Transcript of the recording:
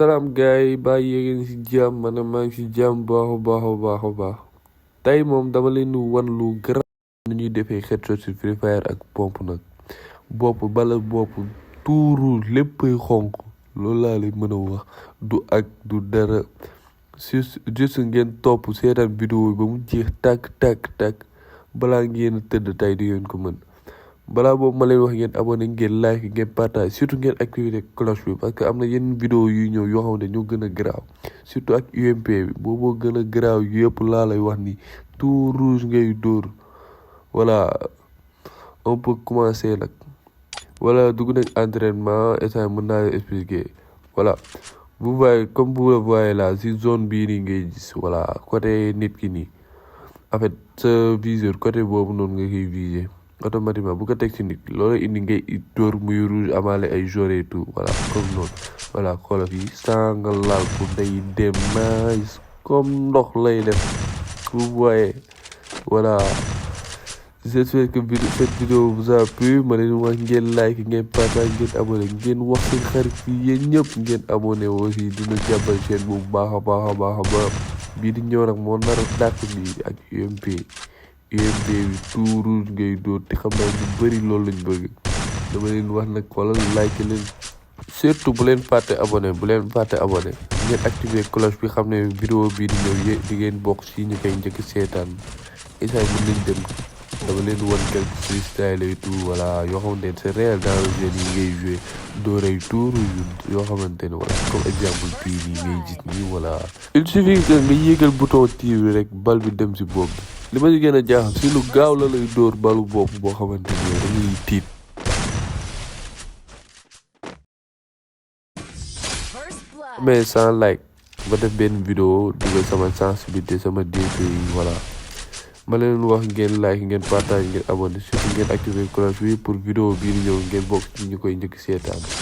salaam gars yi bàyyi yéegeen si jàmm man maa ngi si jàmm baax. Tey moom dama leen di wan lu garaaw nu ñuy defee headshot si Free Fire ak pompe nag bopp bala bopp tuuru léppay xonk loolu laa leen mën a wax du ak du dara juste ngeen topp seetaan vidéo ba mu jeex tàkk balaa ngeen tëdd tey di ngeen ko mën. balaa boobu ma leen wax ngeen abonné ngeen like ngeen partage surtout ngeen activer cloche bi parce que am na yenn vidéo yuy ñëw yoo xam ne ñoo gën a garaaw surtout ak UMP bi booboo gën a garaaw yëpp laa lay wax ni tout rouge ngay dóor. voilà on peut commencer nag voilà dugg nañ entraînement et mën naa leen expliquer. voilà vous voyez comme vous le voyez là si zone bii nii ngay gis voilà côté nit ki nii en fait sa viseur côté boobu noonu nga koy viser automatiquement bu ko teg ci nit loolu indi ngay dóor muy rouge amaale ay jaune et tout voilà comme noonu. voilà xoolal fii sanga laal ko day dem nice comme ndox lay def vous voyez. voilà j'espère que cette vidéo vous a plu ma leen wax ngeen like ngeen partage ngeen abonné ngeen wax seen xarit yi yéen ñëpp ngeen abonné aussi dina jàppal chaîne bu baax a baax bii di ñëw nag moo nar a dàq bi ak UMP bi tout rouge ngay dóor te xam naa ñu bëri loolu lañ bëgg dama leen wax nag xoolal like leen surtout bu leen fàtte abonné ngeen activer cloche bi xam ne vidéo bii di ñëw di ngeen bokk si ñu koy njëkk seetaan isaay mën nañ dem dama leen wan quelques freestyle et tout voilà yoo xamante ne c'est réel dans le jeu yi ngay joué dóoray tout rouge yoo xamante ne voilà comme exemple bii nii ngay gis nii voilà. il suffit que nga yéegal bouton tir bi rek bal bi dem si bopp bi li ma ci gën a jaaxal si lu gaaw la lay dóor balu bopp boo xamante ne dañuy tiit. mais sans like ba def benn vidéo dugal sama sensibilité sama DP yi voilà ma leen wax ngeen like ngeen partage ngeen abonné surtout ngeen activer cloche bi pour vidéo bii di ñëw ngeen bokk ci ñu koy njëkk seetaan.